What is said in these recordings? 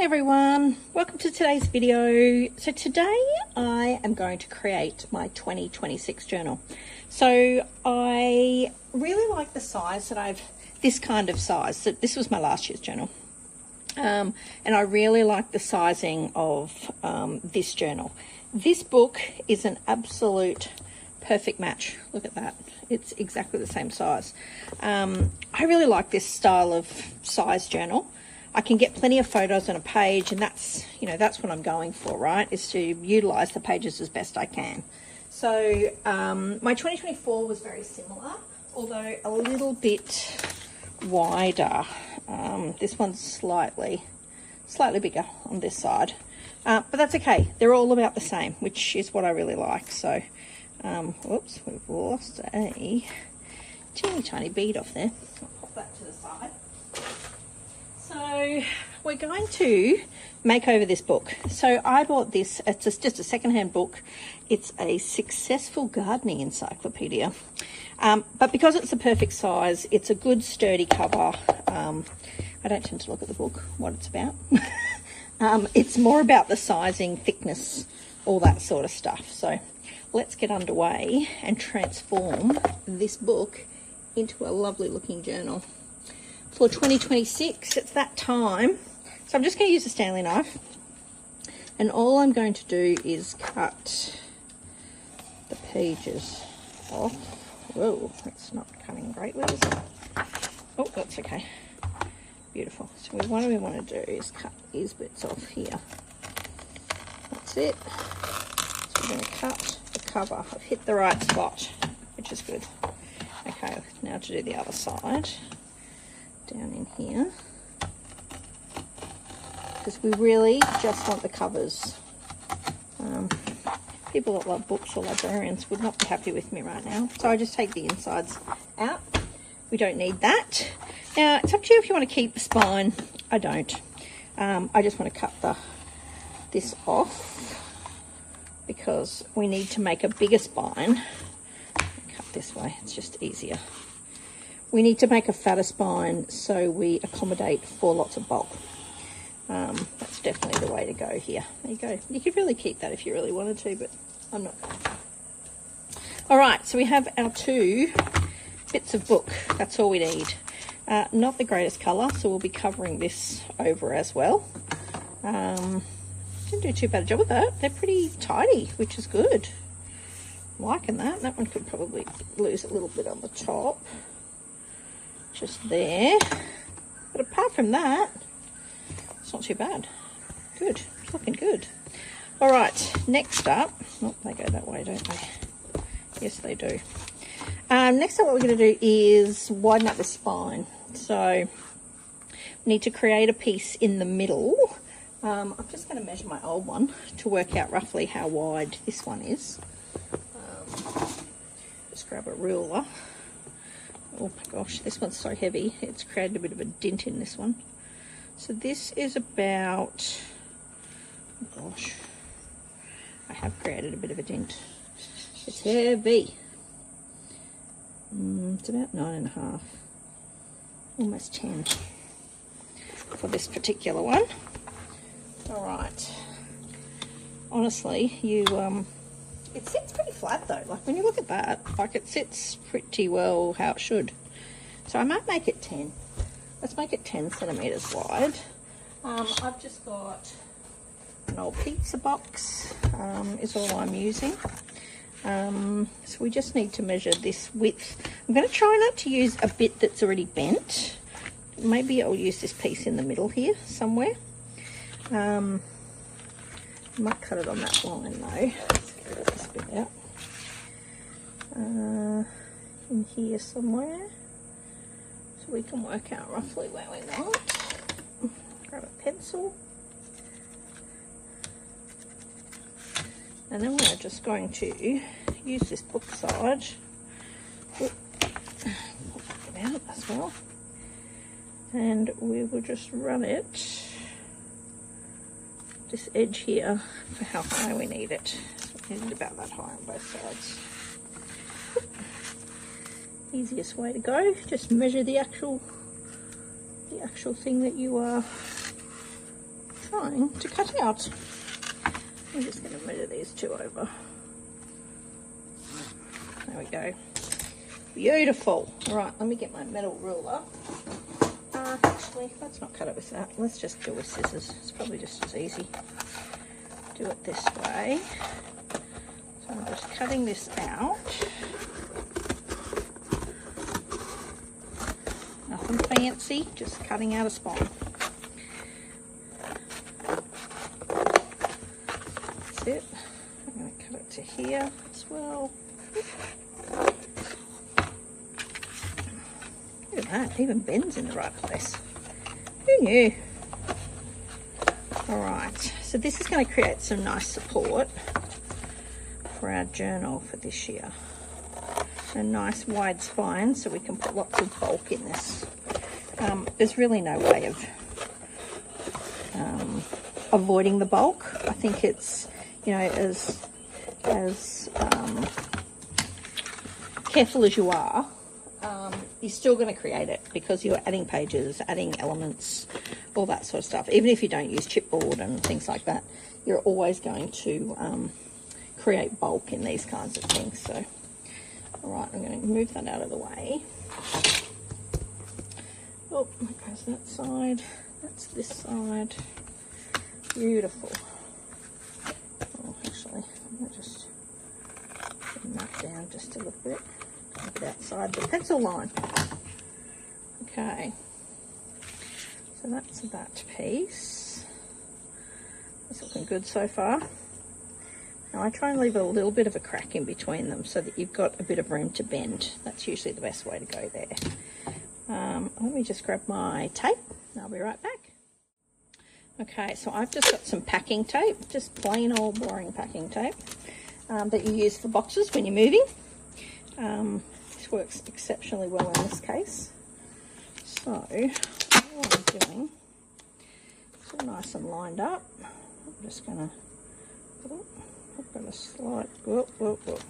Hi everyone, welcome to today's video. So today I am going to create my 2026 journal. So I really like the size that this kind of size. So this was my last year's journal. And I really like the sizing of this journal. This book is an absolute perfect match. Look at that. It's exactly the same size. I really like this style of size journal. I can get plenty of photos on a page, and that's what I'm going for, right? Is to utilize the pages as best I can. So my 2024 was very similar, although a little bit wider. This one's slightly bigger on this side, but that's okay. They're all about the same, which is what I really like. So, whoops, we've lost a teeny tiny bead off there. I'll pop that to the side. So we're going to make over this book. So I bought this, it's just a secondhand book. It's a successful gardening encyclopedia. But because it's the perfect size, it's a good sturdy cover. I don't tend to look at the book, what it's about. It's more about the sizing, thickness, all that sort of stuff. So let's get underway and transform this book into a lovely looking journal. For 2026, it's that time. So I'm just going to use a Stanley knife, and all I'm going to do is cut the pages off. Whoa, that's not cutting greatly, is it? Oh, that's okay. Beautiful. So what we want to do is cut these bits off here. That's it. So we're going to cut the cover. I've hit the right spot, which is good. Okay, now to do the other side. Down in here, because we really just want the covers. People that love books or librarians would not be happy with me right now, so I just take the insides out. We don't need that. Now it's up to you if you want to keep the spine. I don't. I just want to cut this off because we need to make a bigger spine. Cut this way, it's just easier. We need to make a fatter spine so we accommodate for lots of bulk. That's definitely the way to go here. There you go. You could really keep that if you really wanted to, but I'm not going to. All right, so we have our 2 bits of book. That's all we need. Not the greatest colour, so we'll be covering this over as well. Didn't do too bad a job with that. They're pretty tidy, which is good. I'm liking that. That one could probably lose a little bit on the top. Just there, but apart from that, it's not too bad. Good, it's looking good. All right, next up, oh, they go that way, don't they? Yes, they do. Next up, what we're going to do is widen up the spine. So we need to create a piece in the middle. I'm just going to measure my old one to work out roughly how wide this one is. Just grab a ruler. Oh my gosh, this one's so heavy. It's created a bit of a dent in this one. So this is about, oh gosh, I have created a bit of a dent. It's heavy. It's about 9.5, almost 10 for this particular one. All right. Honestly, it sits pretty flat though. Like when you look at that, like it sits pretty well how it should. So I might make it 10. Let's make it 10 centimeters wide. I've just got an old pizza box, is all I'm using. So we just need to measure this width. I'm going to try not to use a bit that's already bent. Maybe I'll use this piece in the middle here somewhere. I might cut it on that line though. Get this bit out. In here somewhere, so we can work out roughly where we want. Grab a pencil, and then we're just going to use this book side. Pop it out as well, and we will just run it this edge here for how high we need it. So we need it about that high on both sides. Easiest way to go, just measure the actual thing that you are trying trying to cut out. I'm just going to move these two over. There we go. Beautiful. All right, let me get my metal ruler. Actually, let's not cut it with that. Let's just do it with scissors. It's probably just as easy. Do it this way. So I'm just cutting this out. Nothing fancy, just cutting out a spine. That's it. I'm going to cut it to here as well. Look at that, even bends in the right place. Who knew? Alright, so this is going to create some nice support for our journal for this year. A nice wide spine so we can put lots of bulk in this. There's really no way of avoiding the bulk. I think it's, you know, as careful as you are, you're still going to create it because you're adding pages, adding elements, all that sort of stuff. Even if you don't use chipboard and things like that, you're always going to create bulk in these kinds of things. So, all right, I'm going to move that out of the way. Oh, that goes that side. That's this side. Beautiful. Oh, actually, I'm going to just bring that down just a little bit. Get outside the pencil line. Okay. So that's that piece. It's looking good so far. Now I try and leave a little bit of a crack in between them so that you've got a bit of room to bend. That's usually the best way to go there. Let me just grab my tape and I'll be right back. Okay, so I've just got some packing tape, just plain old boring packing tape that you use for boxes when you're moving. This works exceptionally well in this case. So all I'm doing, it's all nice and lined up. I'm just going to slide. Whoop, whoop, whoop.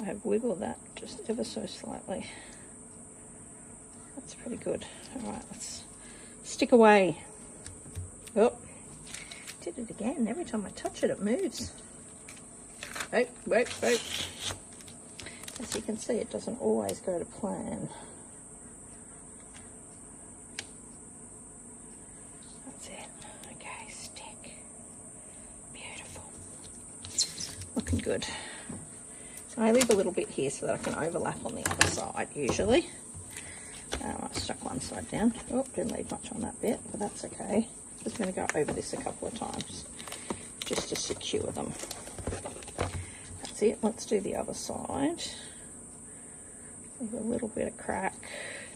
I have wiggled that just ever so slightly. That's pretty good. All right, let's stick away. Oh, did it again. Every time I touch it, it moves. Oh, wait. As you can see, it doesn't always go to plan. That's it. Okay, stick. Beautiful. Looking good. So I leave a little bit here so that I can overlap on the other side usually. I stuck one side down. Oh, didn't leave much on that bit, but that's okay. Just going to go over this a couple of times just to secure them. That's it. Let's do the other side. Leave a little bit of crack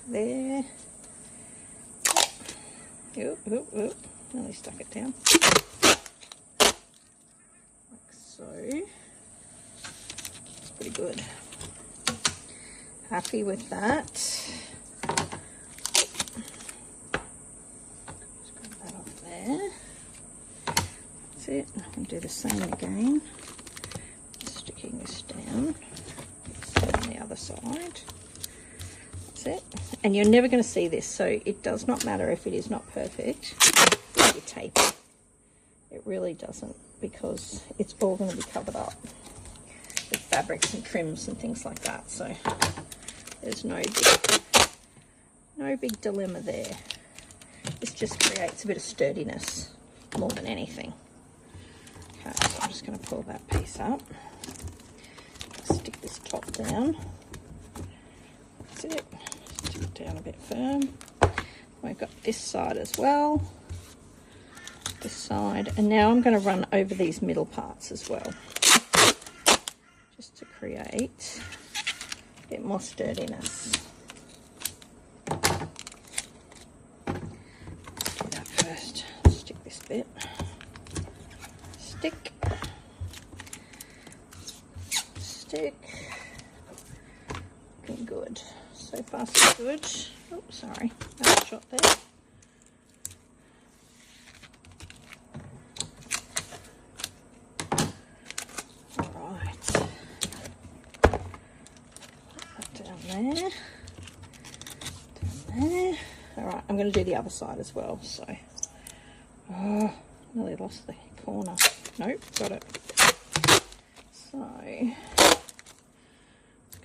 there. Oop. Nearly stuck it down. Like so. It's pretty good. Happy with that. That's it. I can do the same again. Sticking this down. Same on the other side. That's it. And you're never going to see this, so it does not matter if it is not perfect with your tape. It really doesn't, because it's all going to be covered up with fabrics and trims and things like that. So there's no big dilemma there. This just creates a bit of sturdiness more than anything. Okay, so I'm just going to pull that piece up. Stick this top down. That's it. Stick it down a bit firm. We've got this side as well. This side. And now I'm going to run over these middle parts as well. Just to create a bit more sturdiness. First, stick this bit. Stick. Looking good. So far, so good. Oh, sorry. That shot there. All right. Put that down there. Down there. All right. I'm going to do the other side as well. So Oh, nearly lost the corner. Nope, got it. So, I'm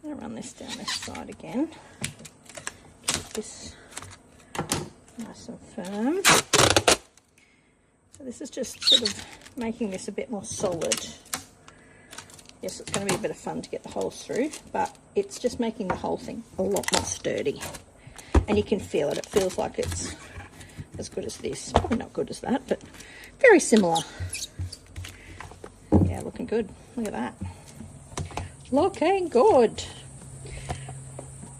going to run this down this side again. Keep this nice and firm. So this is just sort of making this a bit more solid. Yes, it's going to be a bit of fun to get the holes through, but it's just making the whole thing a lot more sturdy. And you can feel it. It feels like it's as good as this. Probably not good as that, but very similar. Yeah, looking good. Look at that. Looking good.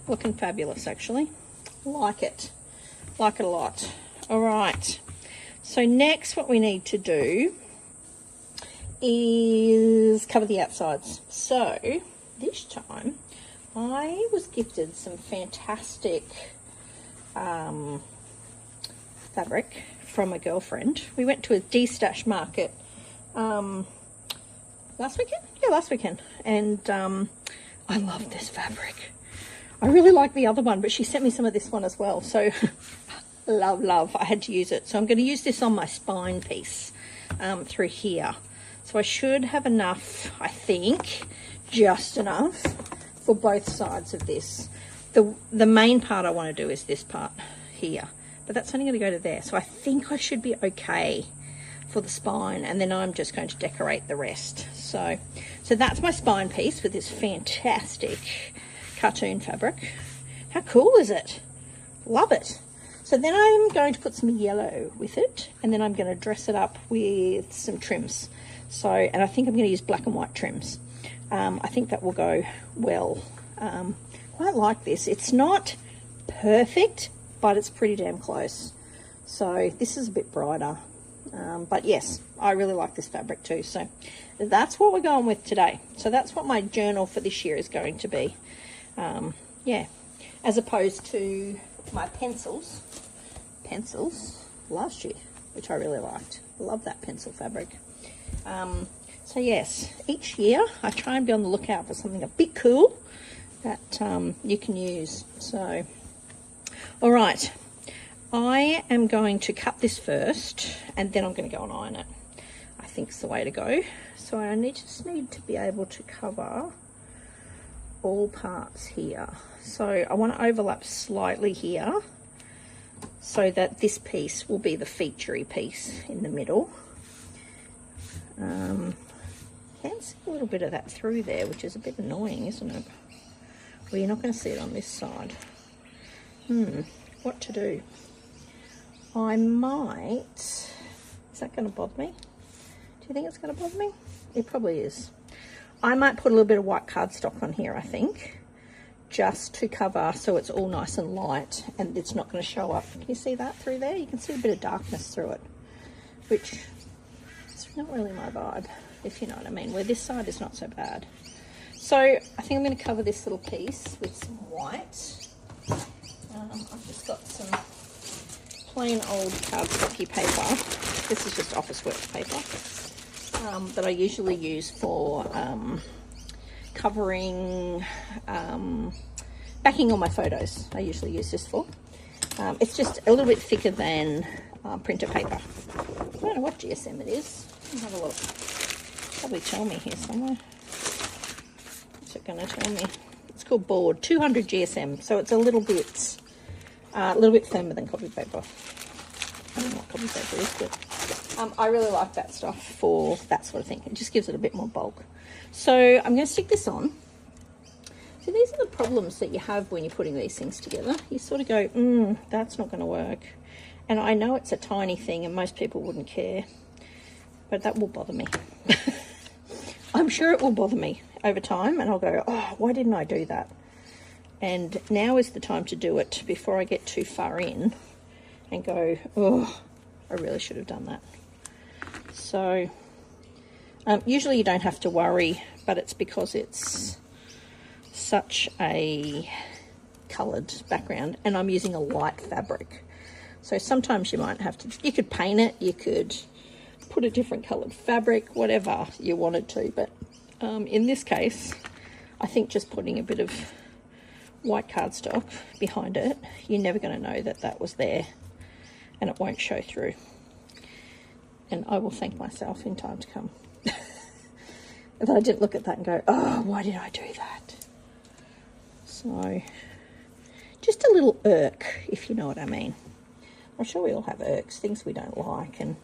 Looking fabulous, actually. Like it. Like it a lot. All right. So next what we need to do is cover the outsides. So this time I was gifted some fantastic fabric from a girlfriend. We went to a de-stash market last weekend? Yeah, last weekend. And I love this fabric. I really like the other one, but she sent me some of this one as well. So love. I had to use it. So I'm going to use this on my spine piece through here. So I should have enough, I think, just enough for both sides of this. The main part I want to do is this part here, but that's only going to go to there. So I think I should be okay for the spine, and then I'm just going to decorate the rest. So that's my spine piece with this fantastic cartoon fabric. How cool is it? Love it. So then I'm going to put some yellow with it, and then I'm going to dress it up with some trims. So, and I think I'm going to use black and white trims. I think that will go well. Quite like this. It's not perfect, but it's pretty damn close. So this is a bit brighter. But yes, I really like this fabric too. So that's what we're going with today. So that's what my journal for this year is going to be. Yeah, as opposed to my pencils last year, which I really liked. I love that pencil fabric. So yes, each year I try and be on the lookout for something a bit cool that you can use. So, all right, I am going to cut this first, and then I'm going to go and iron it. I think it's the way to go. So I just need to be able to cover all parts here. So I want to overlap slightly here so that this piece will be the featurey piece in the middle. Can see a little bit of that through there, which is a bit annoying, isn't it? Well, you're not going to see it on this side. What to do? I might... Is that going to bother me? Do you think it's going to bother me? It probably is. I might put a little bit of white cardstock on here, I think, just to cover so it's all nice and light and it's not going to show up. Can you see that through there? You can see a bit of darkness through it, which is not really my vibe, if you know what I mean, where this side is not so bad. So I think I'm going to cover this little piece with some white. I've just got some plain old cardstocky paper. This is just Officeworks paper that I usually use for covering, backing all my photos. I usually use this for. It's just a little bit thicker than printer paper. I don't know what GSM it is. I'll have a look. Probably tell me here somewhere. What's it going to tell me? It's called board, 200 GSM. So it's a little bit firmer than copy paper. I don't know what copy paper is, but I really like that stuff for that sort of thing. It just gives it a bit more bulk. So I'm going to stick this on. So these are the problems that you have when you're putting these things together. You sort of go, that's not going to work. And I know it's a tiny thing and most people wouldn't care, but that will bother me. I'm sure it will bother me over time, and I'll go, oh, why didn't I do that? And now is the time to do it before I get too far in and go, oh, I really should have done that. So usually you don't have to worry, but it's because it's such a coloured background and I'm using a light fabric. So sometimes you might have to, you could paint it, you could put a different coloured fabric, whatever you wanted to, but in this case, I think just putting a bit of white cardstock behind it, you're never going to know that that was there and it won't show through. and I will thank myself in time to come. If I didn't look at that and go, oh, why did I do that? So, just a little irk, if you know what I mean. I'm sure we all have irks, things we don't like, and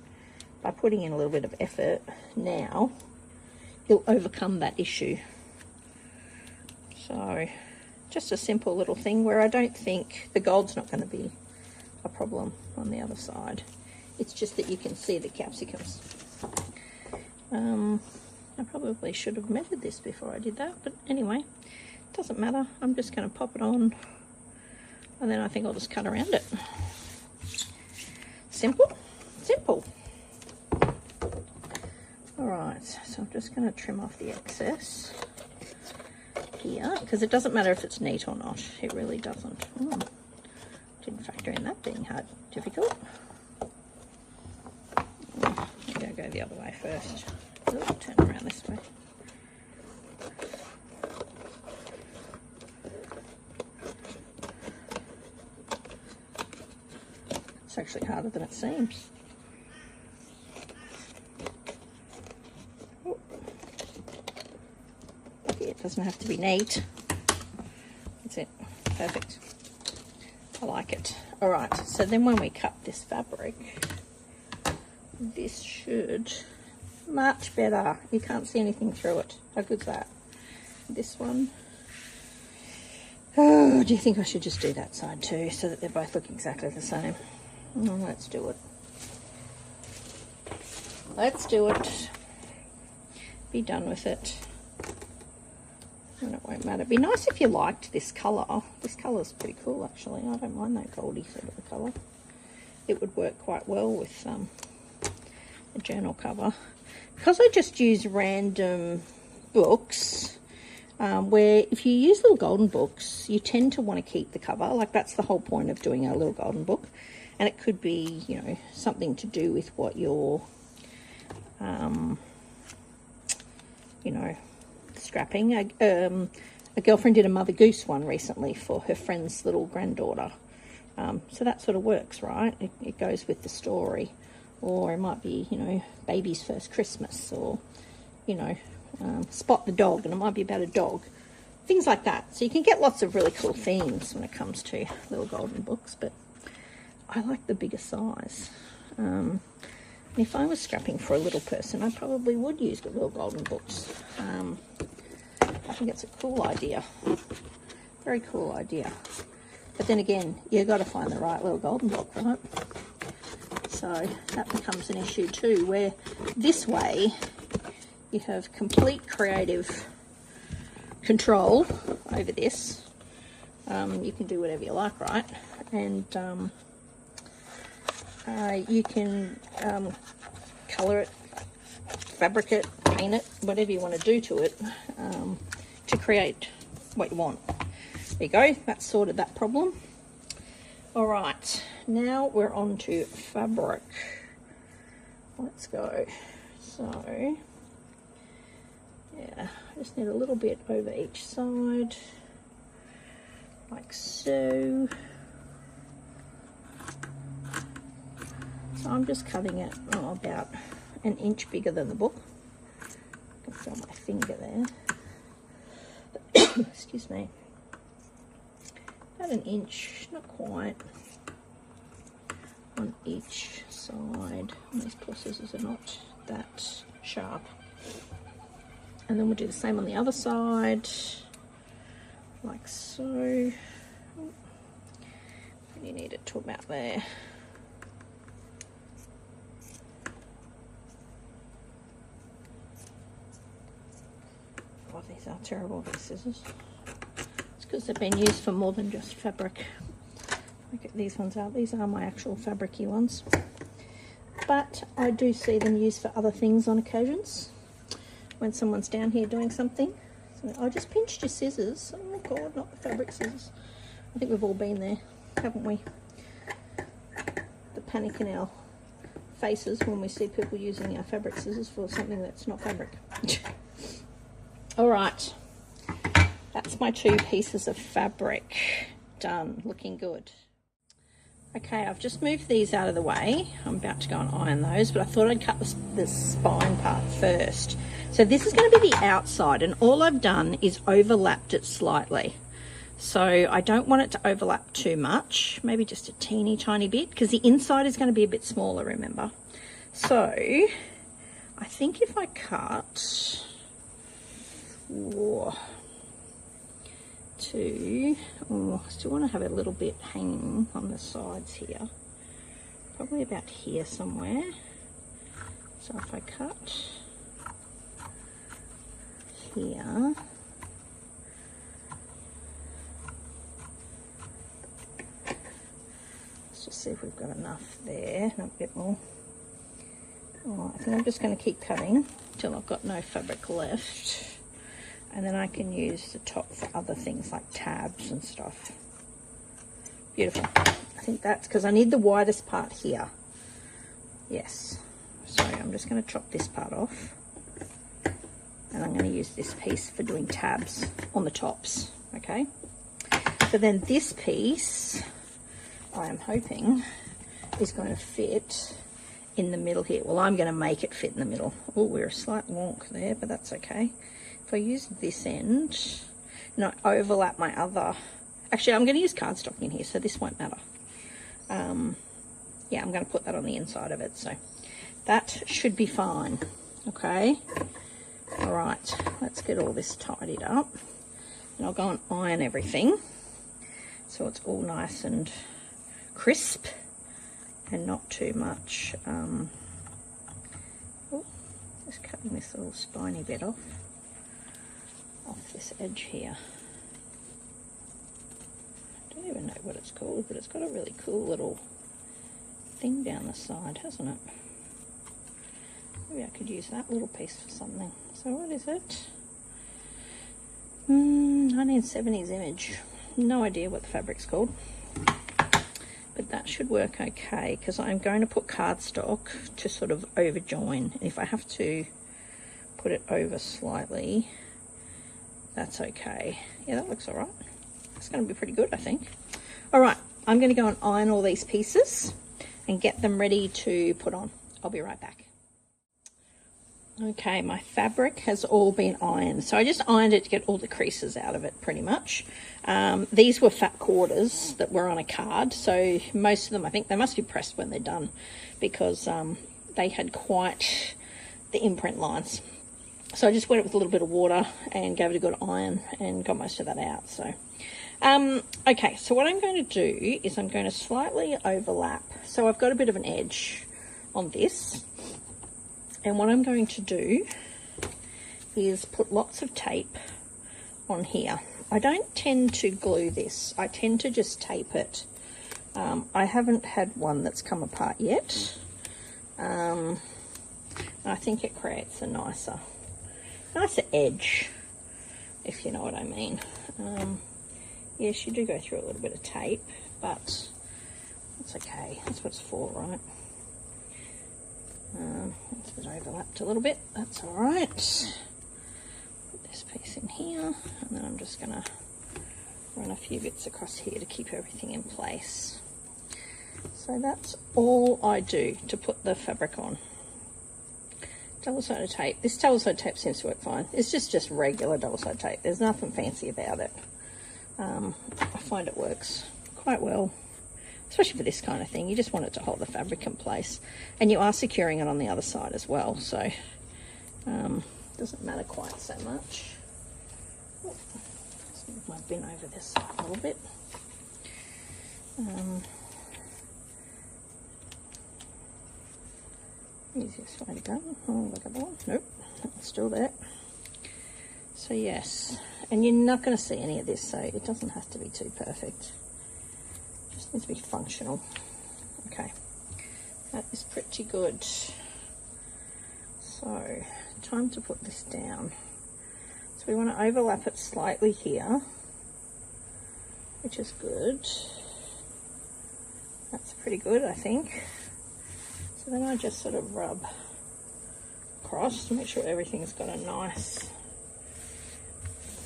by putting in a little bit of effort now, you'll overcome that issue. So, just a simple little thing where I don't think the gold's not going to be a problem on the other side. It's just that you can see the capsicums. I probably should have measured this before I did that, but anyway, it doesn't matter. I'm just going to pop it on, and then I think I'll just cut around it. Simple, simple. Alright, so I'm just going to trim off the excess here, because it doesn't matter if it's neat or not. It really doesn't. Didn't factor in that being difficult. Maybe I'll go the other way first. Ooh, turn around this way. It's actually harder than it seems. It doesn't have to be neat. That's it. Perfect. I like it. Alright, so then when we cut this fabric, this should much better. You can't see anything through it. How good's that? This one. Oh, do you think I should just do that side too, so that they both look exactly the same? Oh, let's do it. Let's do it. Be done with it. And it won't matter. It'd be nice if you liked this colour. This colour's pretty cool, actually. I don't mind that goldy sort of a colour. It would work quite well with a journal cover. Because I just use random books, where if you use little golden books, you tend to want to keep the cover. Like, that's the whole point of doing a little golden book. And it could be, you know, something to do with what you're, you know, scrapping. A girlfriend did a Mother Goose one recently for her friend's little granddaughter. So that sort of works, right? It goes with the story. Or it might be, you know, baby's first Christmas, or, you know, Spot the dog, and it might be about a dog. Things like that. So you can get lots of really cool themes when it comes to little golden books, but I like the bigger size. If I was scrapping for a little person, I probably would use the little golden books. I think it's a cool idea. Very cool idea. But then again, you've got to find the right little golden book, right? So that becomes an issue too, where this way you have complete creative control over this. You can do whatever you like, right? And you can colour it, fabric it, paint it, whatever you want to do to it, to create what you want. There you go, that's sorted that problem. Alright, now we're on to fabric. Let's go. So, yeah, I just need a little bit over each side, like so. So I'm just cutting it about an inch bigger than the book. I can feel my finger there. Excuse me. About an inch, not quite, on each side. And these poor scissors are not that sharp. And then we'll do the same on the other side, like so. And you need it to about there. Oh, these are terrible, these scissors. It's because they've been used for more than just fabric. Look at these ones out. These are my actual fabric-y ones. But I do see them used for other things on occasions. When someone's down here doing something. So I just pinched your scissors. Oh God, not the fabric scissors. I think we've all been there, haven't we? The panic in our faces when we see people using our fabric scissors for something that's not fabric. Alright, that's my 2 pieces of fabric done, looking good. Okay, I've just moved these out of the way. I'm about to go and iron those, but I thought I'd cut the spine part first. So this is going to be the outside, and all I've done is overlapped it slightly. So I don't want it to overlap too much, maybe just a teeny tiny bit, because the inside is going to be a bit smaller, remember. So I think if I cut I still want to have a little bit hanging on the sides here, probably about here somewhere. So if I cut here, let's just see if we've got enough there, a bit more. Oh, I think I'm just going to keep cutting till I've got no fabric left. And then I can use the top for other things like tabs and stuff. Beautiful. I think that's because I need the widest part here. Yes. So I'm just going to chop this part off. And I'm going to use this piece for doing tabs on the tops. Okay. So then this piece, I am hoping, is going to fit in the middle here. Well, I'm going to make it fit in the middle. Oh, we're a slight wonk there, but that's okay. If I use this end and I overlap my other, actually I'm going to use cardstock in here, so this won't matter. Yeah, I'm going to put that on the inside of it, so that should be fine. Okay, all right, let's get all this tidied up, and I'll go and iron everything so it's all nice and crisp and not too much. Just cutting this little spiny bit off this edge here. I don't even know what it's called, but it's got a really cool little thing down the side, hasn't it? Maybe I could use that little piece for something. So what is it? 1970s image. No idea what the fabric's called, but that should work okay, because I'm going to put cardstock to sort of over join. And if I have to put it over slightly, that's okay. Yeah, that looks all right. It's going to be pretty good, I think. All right, I'm going to go and iron all these pieces and get them ready to put on. I'll be right back. Okay, my fabric has all been ironed. So I just ironed it to get all the creases out of it, pretty much. These were fat quarters that were on a card. So most of them, I think they must be pressed when they're done, because they had quite the imprint lines. So I just wet it with a little bit of water and gave it a good iron and got most of that out. So, okay, so what I'm going to do is I'm going to slightly overlap. So I've got a bit of an edge on this. And what I'm going to do is put lots of tape on here. I don't tend to glue this. I tend to just tape it. I haven't had one that's come apart yet. I think it creates a nicer edge, if you know what I mean. Yes, you do go through a little bit of tape, but it's okay. That's what it's for, right? It's a bit overlapped a little bit. That's all right. Put this piece in here, and then I'm just going to run a few bits across here to keep everything in place. So that's all I do to put the fabric on. Double-sided tape. This double-sided tape seems to work fine. It's just regular double-sided tape. There's nothing fancy about it. I find it works quite well, especially for this kind of thing. You just want it to hold the fabric in place, and you are securing it on the other side as well, so it doesn't matter quite so much. Let's move my bin over this side a little bit. Easiest way to go. Oh, look at that one. Nope, it's still there. So yes, and you're not going to see any of this, so it doesn't have to be too perfect. It just needs to be functional. Okay, that is pretty good. So time to put this down. So we want to overlap it slightly here, which is good. That's pretty good, I think. So then I just sort of rub across to make sure everything's got a nice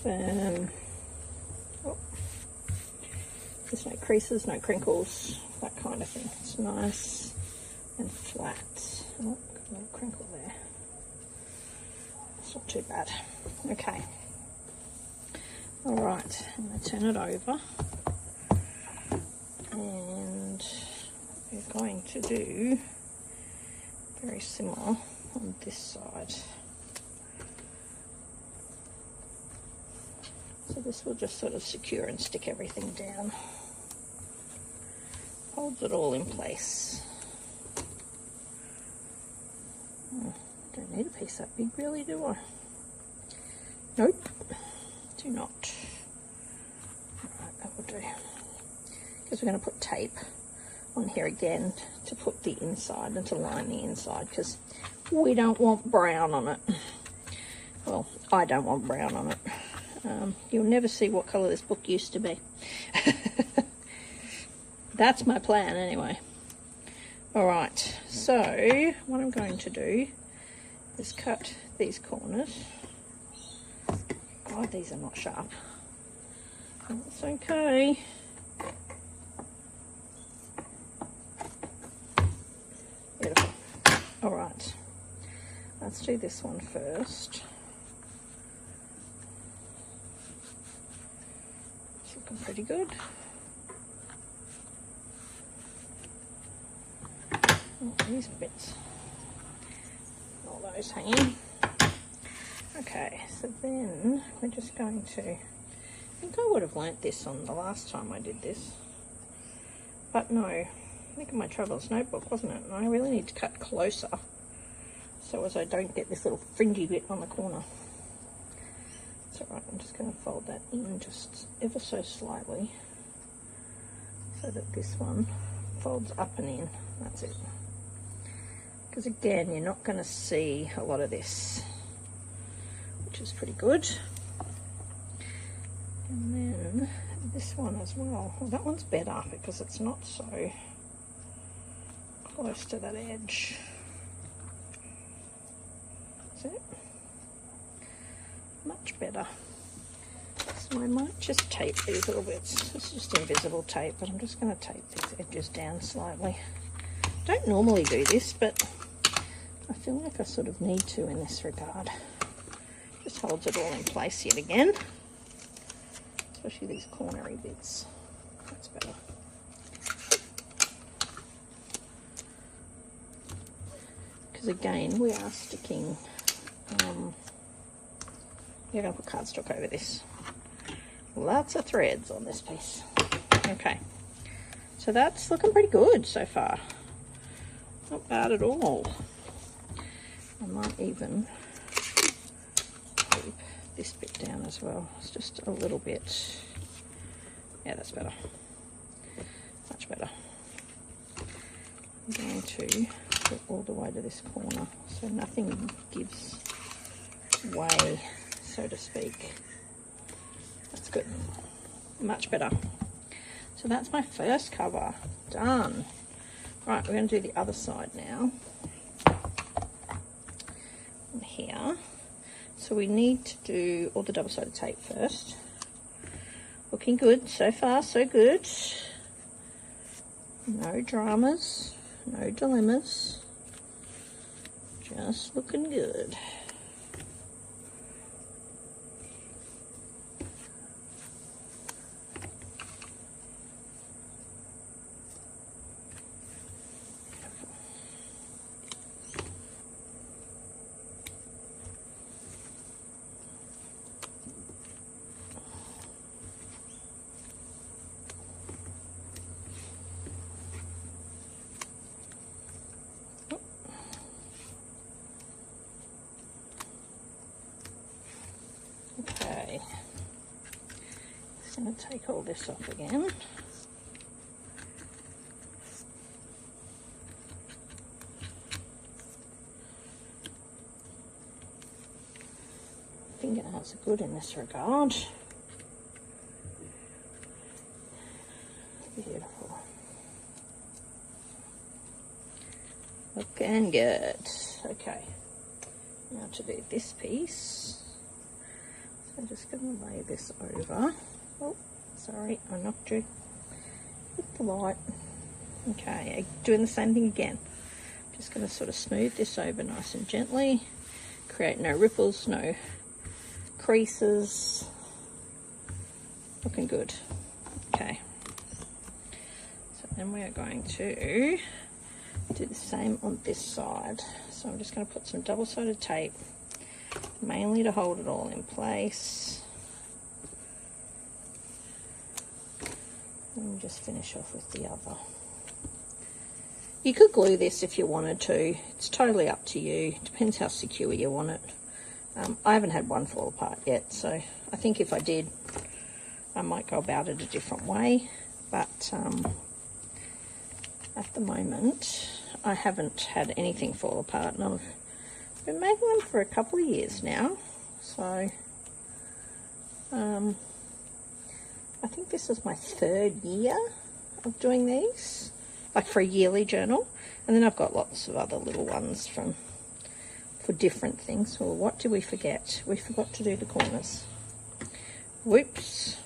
firm There's no creases, no crinkles, that kind of thing. It's nice and flat. Oh, got a little crinkle there. It's not too bad. Okay. All right, I'm going to turn it over. And we're going to do very similar on this side. So this will just sort of secure and stick everything down. Holds it all in place. Oh, don't need a piece that big really, do I? Nope, do not. Alright, that will do. Because we're going to put tape on here again to put the inside and to line the inside, because we don't want brown on it. Well, I don't want brown on it. You'll never see what colour this book used to be. That's my plan anyway. Alright, so what I'm going to do is cut these corners. God, these are not sharp. That's okay. Beautiful. Alright, let's do this one first. It's looking pretty good. These bits, all those hanging. Okay, so then we're just going to, I think I would have learnt this on the last time I did this, but no, I think of my Travels notebook, wasn't it? And I really need to cut closer so as I don't get this little fringy bit on the corner. It's alright, I'm just going to fold that in just ever so slightly so that this one folds up and in. That's it. Because again, you're not going to see a lot of this, which is pretty good. And then this one as well. Well, that one's better because it's not so close to that edge. That's it. Much better. So I might just tape these little bits. This is just invisible tape, but I'm just going to tape these edges down slightly. Don't normally do this, but I feel like I sort of need to in this regard. Just holds it all in place yet again, especially these cornery bits. That's better. Because again, we are sticking, you're going to put cardstock over this. Lots of threads on this piece. Okay, so that's looking pretty good so far. Not bad at all. I might even tape this bit down as well. It's just a little bit. Yeah, that's better. Much better. I'm going to put all the way to this corner so nothing gives way, so to speak. That's good. Much better. So that's my first cover. Done. Right, we're going to do the other side now. And here. So we need to do all the double-sided tape first. Looking good. So far, so good. No dramas. No dilemmas. Just looking good. Okay, just going to take all this off again. Fingernails are good in this regard. Beautiful. Looking good. Okay, now to do this piece. So I'm just going to lay this over. Oh, sorry, I knocked you. with the light. Okay, doing the same thing again. Just going to sort of smooth this over nice and gently. Create no ripples, no creases. Looking good. Okay. So then we are going to do the same on this side. So I'm just going to put some double-sided tape, mainly to hold it all in place. And just finish off with the other. You could glue this if you wanted to. It's totally up to you. Depends how secure you want it. I haven't had one fall apart yet, so I think if I did, I might go about it a different way. But at the moment, I haven't had anything fall apart, and I've been making them for a couple of years now. So I think this is my 3rd year of doing these, like for a yearly journal. And then I've got lots of other little ones for different things. Well, what did we forget? We forgot to do the corners. Whoops.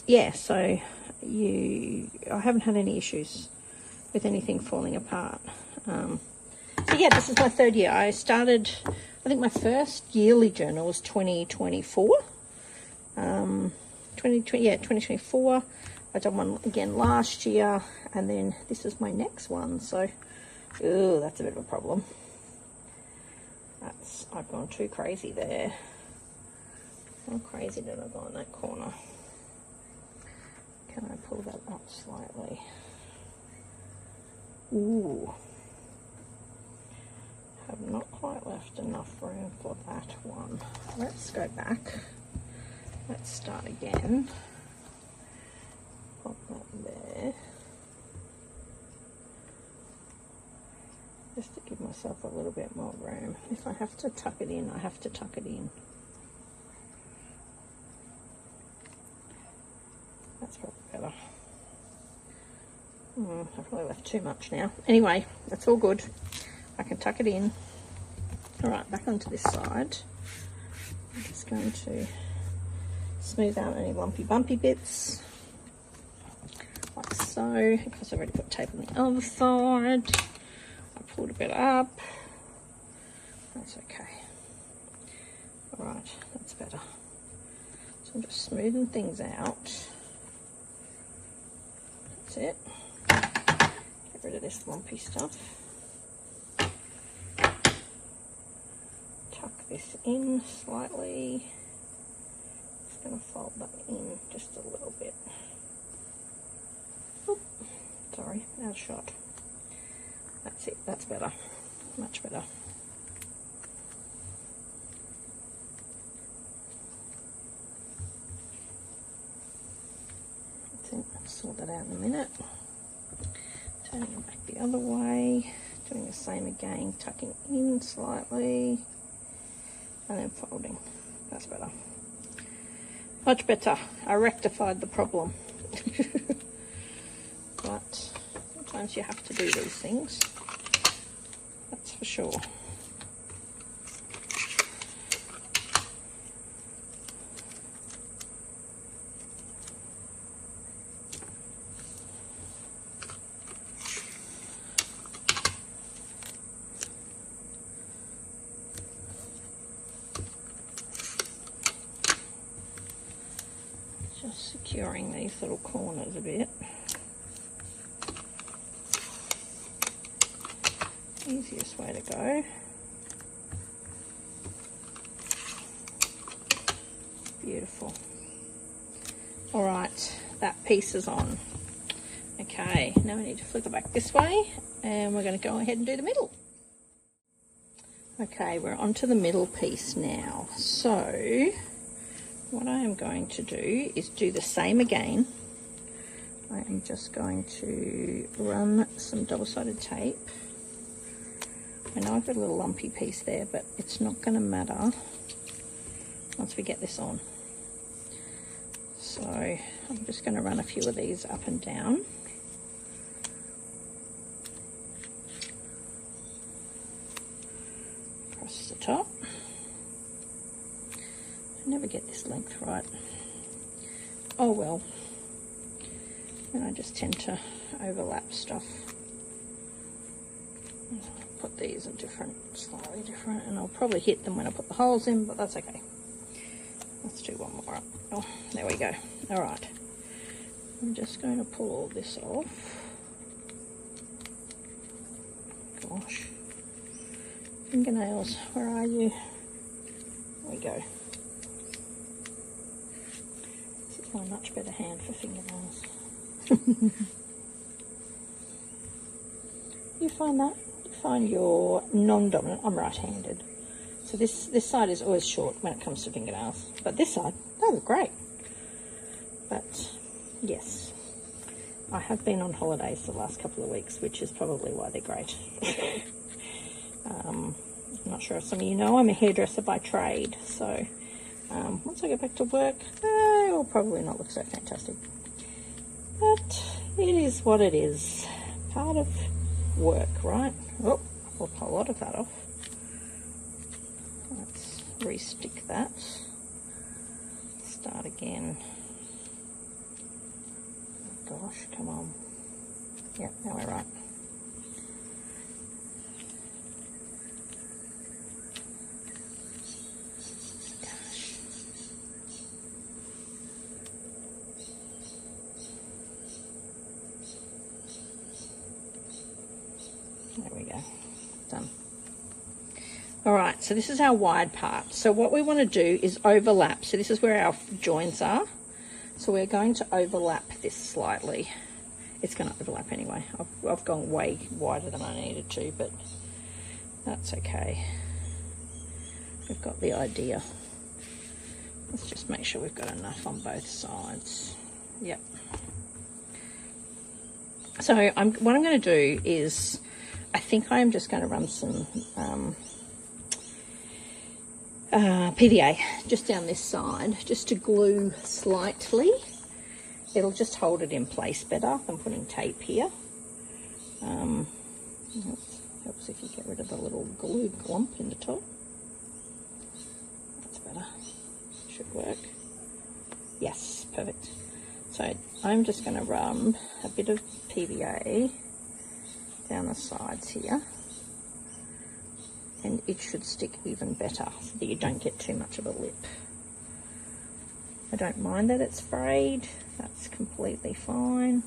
Yeah, so I haven't had any issues with anything falling apart. So yeah, this is my 3rd year. I started, I think my first yearly journal was 2024. 2024. I done one again last year, and then this is my next one. So, ooh, that's a bit of a problem. I've gone too crazy there. How crazy did I go in that corner? Can I pull that up slightly? Ooh. Have not quite left enough room for that one. Let's go back. Let's start again. Pop that there. Just to give myself a little bit more room. If I have to tuck it in, I have to tuck it in. That's probably better. I've probably left too much now. Anyway, that's all good. I can tuck it in. Alright, back onto this side. I'm just going to smooth out any lumpy bumpy bits. Like so. Because I've already put tape on the other side. I pulled a bit up. That's okay. Alright, that's better. So I'm just smoothing things out. That's it. Get rid of this lumpy stuff. Tuck this in slightly. Just going to fold that in just a little bit. Oop, sorry, out of shot. That's it, that's better. Much better. That's it, I'll sort that out in a minute. Turning it back the other way. Doing the same again, tucking in slightly. And then folding. That's better. Much better. I rectified the problem. But sometimes you have to do these things. That's for sure. Just securing these little corners a bit. Easiest way to go. Beautiful. All right, that piece is on. Okay, now we need to flip it back this way, and we're going to go ahead and do the middle. Okay, we're onto the middle piece now. So what I am going to do is do the same again. I am just going to run some double-sided tape. I know I've got a little lumpy piece there, but it's not going to matter once we get this on. So I'm just going to run a few of these up and down. Across the top. And never get this length right. Oh well. And I just tend to overlap stuff. I'll put these in different, slightly different, and I'll probably hit them when I put the holes in, but that's okay. Let's do one more up. Oh, there we go. All right. I'm just going to pull all this off. Gosh. Fingernails, where are you? There we go. This is my much better hand for fingernails. You find that? You find you're non-dominant. I'm right-handed. So this side is always short when it comes to fingernails. But this side, they look great. But yes, I have been on holidays the last couple of weeks, which is probably why they're great. I'm not sure if some of you know, I'm a hairdresser by trade. So once I get back to work, it will probably not look so fantastic. But it is what it is. Part of work, right? Oh, I'll pull a lot of that off. Let's re-stick that. Start again. Oh gosh, come on. Yep, now we're right. There we go, done. All right, so this is our wide part. So what we want to do is overlap. So this is where our joints are. So we're going to overlap this slightly. It's going to overlap anyway. I've gone way wider than I needed to, but that's okay. We've got the idea. Let's just make sure we've got enough on both sides. Yep. So what I'm going to do is, I think I'm just going to run some PVA just down this side, just to glue slightly. It'll just hold it in place better than putting tape here. Helps if you get rid of the little glue clump in the top. That's better. Should work. Yes, perfect. So I'm just going to run a bit of PVA down the sides here, and it should stick even better so that you don't get too much of a lip. I don't mind that it's frayed, that's completely fine.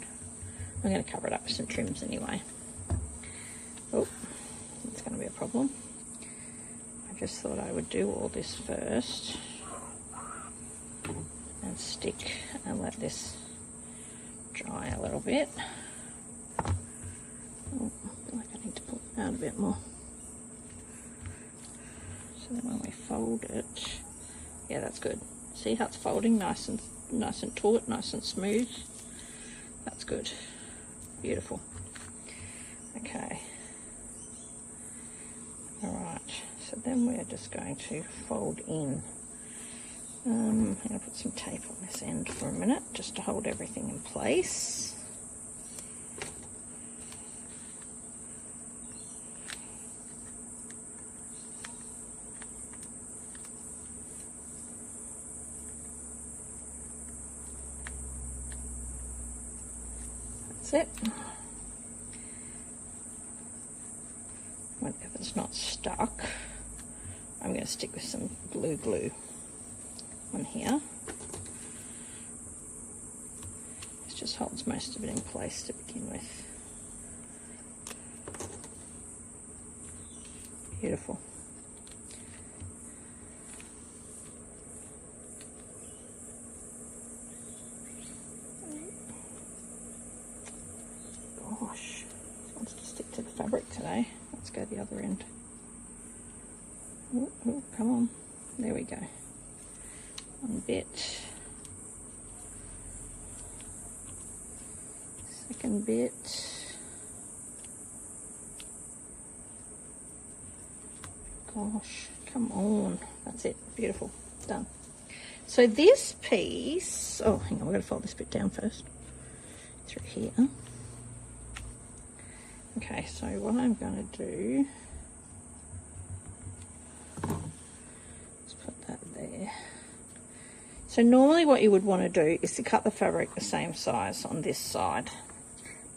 I'm going to cover it up with some trims anyway. Oh, that's going to be a problem. I just thought I would do all this first and stick and let this dry a little bit. Oh, I feel like I need to pull it out a bit more. So then when we fold it, yeah, that's good. See how it's folding nice and taut, nice and smooth. That's good. Beautiful. Okay. All right. So then we're just going to fold in. I'm going to put some tape on this end for a minute just to hold everything in place. That's it. If it's not stuck, I'm going to stick with some blue glue on here. This just holds most of it in place to begin with. Beautiful. Gosh, this wants to stick to the fabric today. Let's go the other end. Oh, come on. There we go. One bit. Second bit. Gosh, come on. That's it. Beautiful. Done. So this piece, oh, hang on, we're going to fold this bit down first. Through here. Okay, so what I'm going to do, let's put that there. So normally what you would want to do is to cut the fabric the same size on this side,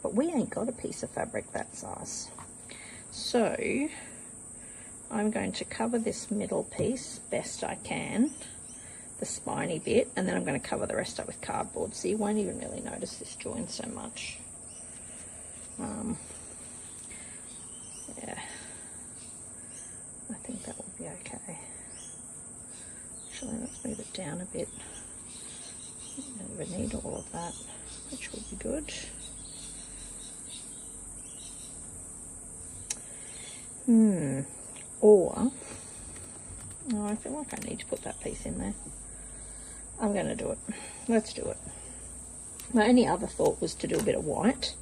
but we ain't got a piece of fabric that size. So I'm going to cover this middle piece best I can, the spiny bit, and then I'm going to cover the rest up with cardboard, so you won't even really notice this join so much. Yeah, I think that will be okay. Actually, let's move it down a bit. Don't even need all of that, which will be good. Or, no, I feel like I need to put that piece in there. I'm going to do it. Let's do it. My only other thought was to do a bit of white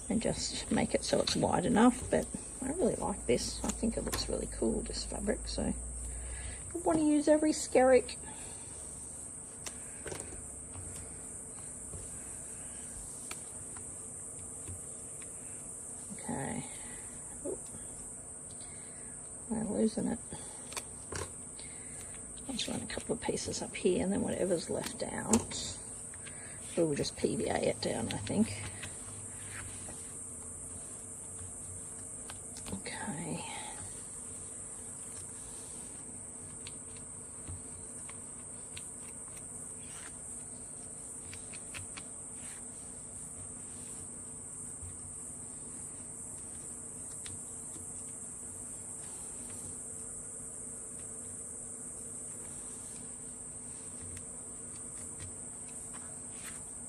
and just make it so it's wide enough, but I really like this. I think it looks really cool, this fabric, so I want to use every skerrick. Okay. Oh, I'm losing it. I'll just run a couple of pieces up here, and then whatever's left out, we'll just PVA it down, I think. Okay.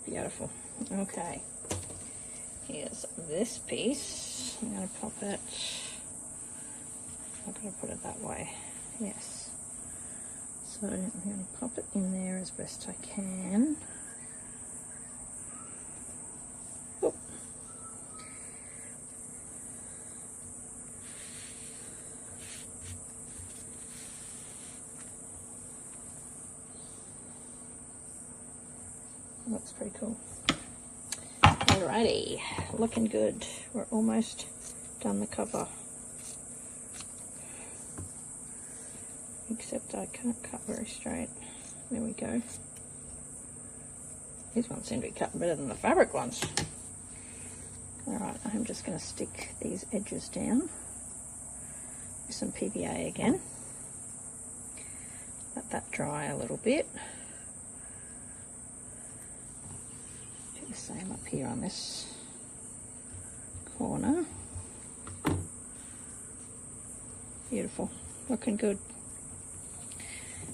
Beautiful. Okay, here's this piece. I'm going to pop it, I'm going to put it that way, yes. So I'm going to pop it in there as best I can. Oh. Looks pretty cool. Alrighty, looking good. We're almost done the cover. Except I can't cut very straight. There we go. These ones seem to be cut better than the fabric ones. Alright, I'm just going to stick these edges down with some PVA again. Let that dry a little bit. Do the same up here on this corner. Beautiful, looking good.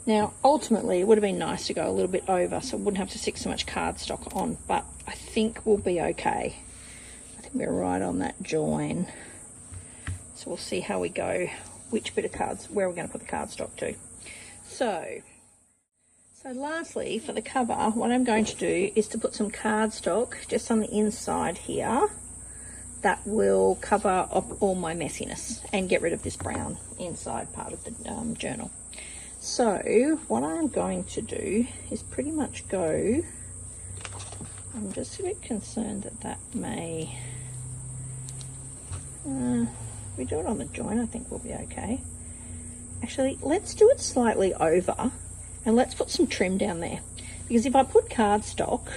Now, ultimately, it would have been nice to go a little bit over so I wouldn't have to stick so much cardstock on, but I think we'll be okay. I think we're right on that join. So we'll see how we go, which bit of cards, where we're going to put the cardstock to. So lastly, for the cover, what I'm going to do is to put some cardstock just on the inside here that will cover up all my messiness and get rid of this brown inside part of the journal. So what I'm going to do is pretty much go, I'm just a bit concerned that that may, if we do it on the join, I think we'll be okay. Actually, let's do it slightly over and let's put some trim down there. Because if I put cardstock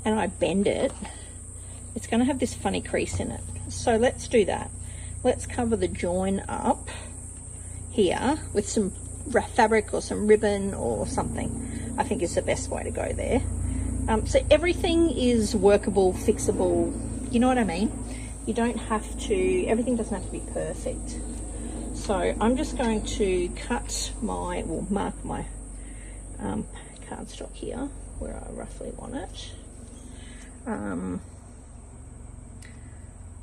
and I bend it, it's going to have this funny crease in it. So let's do that. Let's cover the join up here with some fabric or some ribbon or something. I think is the best way to go there. So everything is workable, fixable, you know what I mean? You don't have to, everything doesn't have to be perfect. So I'm just going to cut my, well, mark my cardstock here where I roughly want it.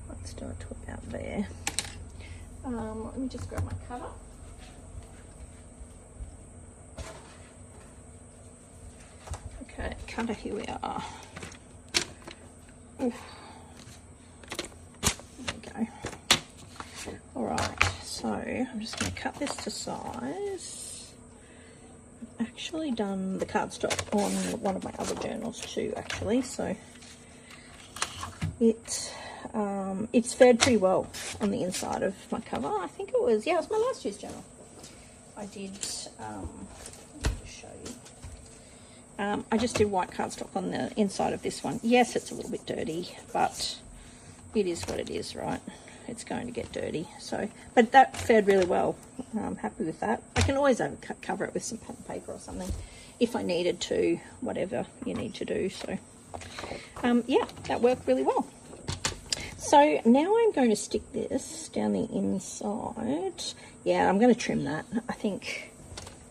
Let's do it to about there. Let me just grab my cutter. Okay, cutter, here we are. Oof. There we go. Alright, so I'm just going to cut this to size. I've actually done the cardstock on one of my other journals too, actually, so it's fared pretty well on the inside of my cover. I think it was, yeah, it was my last year's journal. I did, let me just show you. I just did white cardstock on the inside of this one. Yes, it's a little bit dirty, but it is what it is, right? It's going to get dirty. So, but that fared really well. I'm happy with that. I can always cover it with some pattern paper or something if I needed to, whatever you need to do. So, yeah, that worked really well. So now I'm going to stick this down the inside. Yeah, I'm going to trim that. I think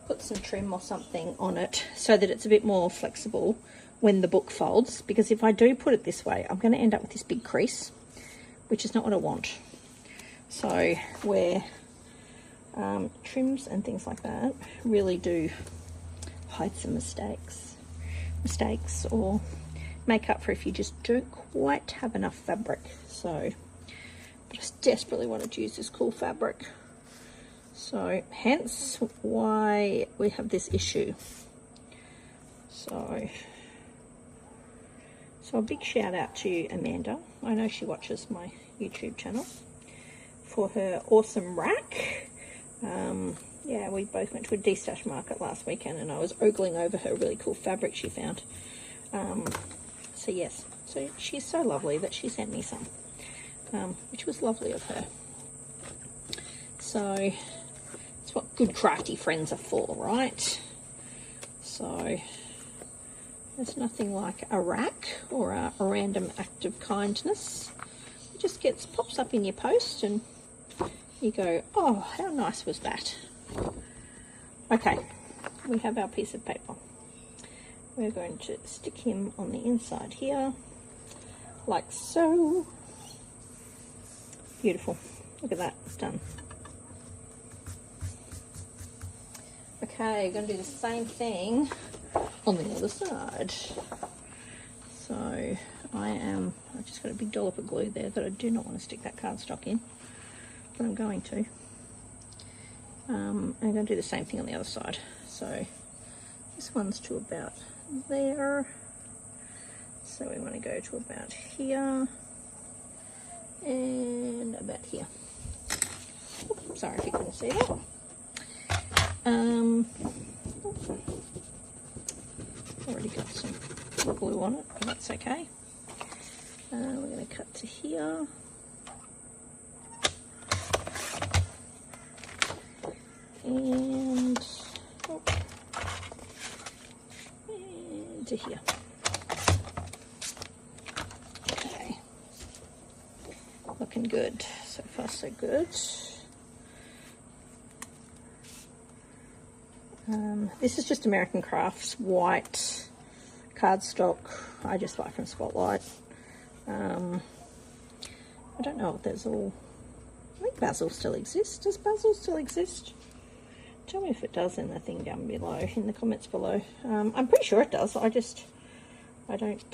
put some trim or something on it so that it's a bit more flexible when the book folds, because if I do put it this way, I'm going to end up with this big crease, which is not what I want. So where trims and things like that really do hide some mistakes or make up for if you just don't quite have enough fabric. So I just desperately wanted to use this cool fabric. So hence why we have this issue. So a big shout out to Amanda. I know she watches my YouTube channel, for her awesome rack. Yeah, we both went to a de-stash market last weekend and I was ogling over her really cool fabric she found. So yes, so she's so lovely that she sent me some, which was lovely of her. So it's what good crafty friends are for, right? So there's nothing like a rack or a random act of kindness. It just pops up in your post and you go, oh, how nice was that? Okay, we have our piece of paper. We're going to stick him on the inside here, like so. Beautiful. Look at that, it's done. Okay, going to do the same thing on the other side. So I've just got a big dollop of glue there that I do not want to stick that cardstock in, but I'm going to. I'm going to do the same thing on the other side. So this one's to about there. So we want to go to about here and about here. Oops, sorry if you couldn't see that. Already got some glue on it, but that's okay. We're going to cut to here. And to here. Okay. Looking good. So far so good. This is just American Crafts white cardstock. I just buy from Spotlight. I don't know if there's all... I think Basil still exists. Does Basil still exist? Tell me if it does in the thing down below, in the comments below. I'm pretty sure it does. I don't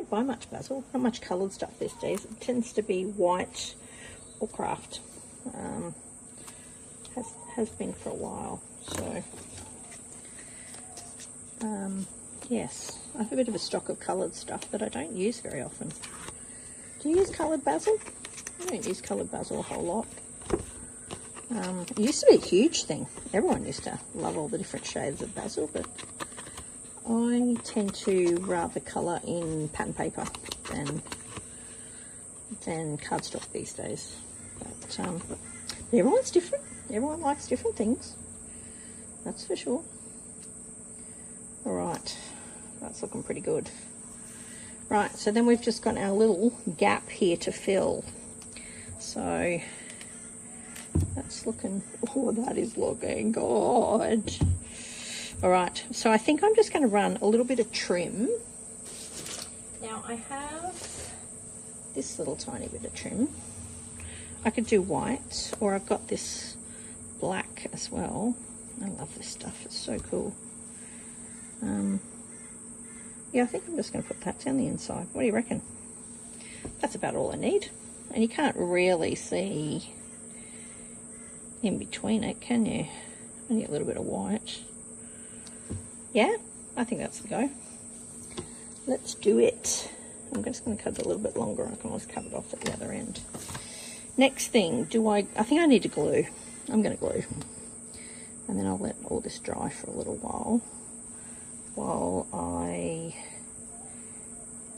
buy much Basil. Not much coloured stuff these days. It tends to be white or craft. Has been for a while. So yes, I have a bit of a stock of coloured stuff that I don't use very often. Do you use coloured basil? I don't use coloured basil a whole lot. It used to be a huge thing. Everyone used to love all the different shades of basil, but I tend to rather colour in pattern paper than cardstock these days. But everyone's different. Everyone likes different things. That's for sure. Alright, that's looking pretty good. Right, so then we've just got our little gap here to fill. So that's looking, oh, that is looking good. Alright, so I think I'm just going to run a little bit of trim. Now I have this little tiny bit of trim. I could do white, or I've got this black as well. I love this stuff, it's so cool. Yeah, I think I'm just going to put that down the inside. What do you reckon? That's about all I need. And you can't really see in between it, can you? Only a little bit of white. Yeah, I think that's the go. Let's do it. I'm just going to cut it a little bit longer. I can always cut it off at the other end. Next thing, I think I need to glue. I'm going to glue. And then I'll let all this dry for a little while. while I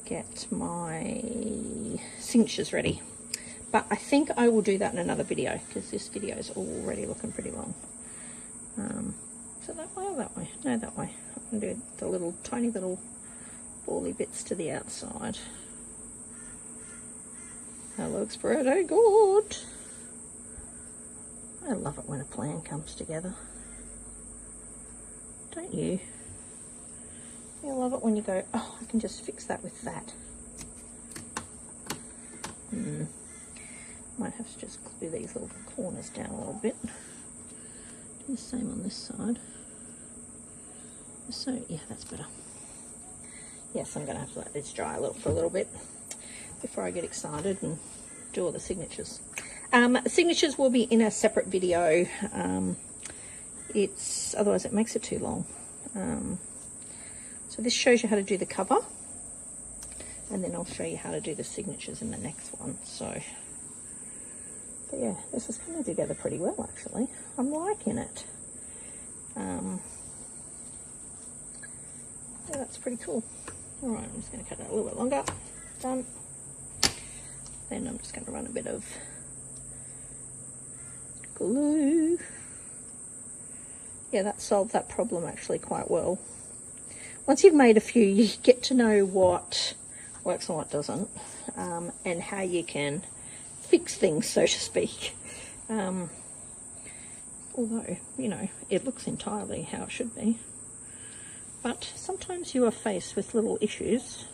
get my signatures ready. But I think I will do that in another video because this video is already looking pretty long. So that way or that way? No, that way. I'm going to do the little tiny little bally bits to the outside. That looks pretty good. I love it when a plan comes together. Don't you? I love it when you go, oh, I can just fix that with that. Might have to just glue these little corners down a little bit. Do the same on this side. So, yeah, that's better. Yes, I'm going to have to let this dry for a little bit before I get excited and do all the signatures. Signatures will be in a separate video. Otherwise it makes it too long. So this shows you how to do the cover, and then I'll show you how to do the signatures in the next one. So, but yeah, this is coming together pretty well actually. I'm liking it. Yeah, that's pretty cool. All right, I'm just going to cut it a little bit longer. Done. Then I'm just going to run a bit of glue. Yeah, that solved that problem actually quite well. Once you've made a few, you get to know what works and what doesn't, and how you can fix things, so to speak. Although, you know, it looks entirely how it should be. But sometimes you are faced with little issues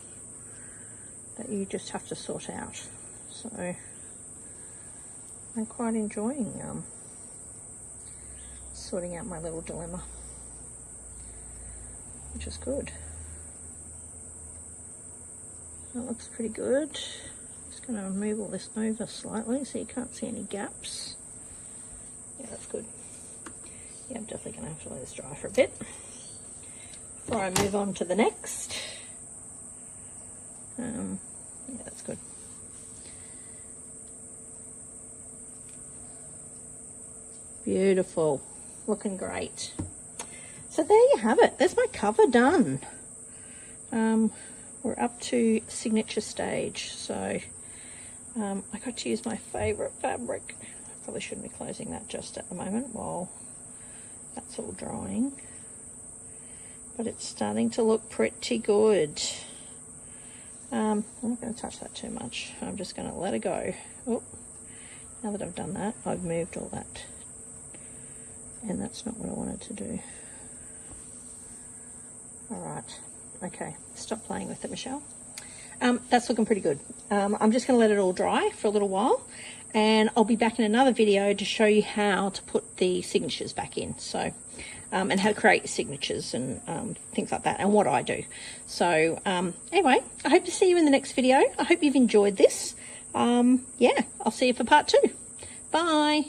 that you just have to sort out. So I'm quite enjoying sorting out my little dilemma, which is good. That looks pretty good. Just going to move all this over slightly so you can't see any gaps. Yeah, that's good. Yeah, I'm definitely going to have to let this dry for a bit before I move on to the next. Yeah, that's good. Beautiful. Looking great. So there you have it. There's my cover done. We're up to signature stage. So I got to use my favourite fabric. I probably shouldn't be closing that just at the moment while that's all drying. But it's starting to look pretty good. I'm not going to touch that too much. I'm just going to let it go. Oh, now that I've done that, I've moved all that. And that's not what I wanted to do. Alright, okay, stop playing with it, Michelle. That's looking pretty good. I'm just going to let it all dry for a little while, and I'll be back in another video to show you how to put the signatures back in. So, and how to create signatures and things like that, and what I do. So, anyway, I hope to see you in the next video. I hope you've enjoyed this. Yeah, I'll see you for part 2. Bye.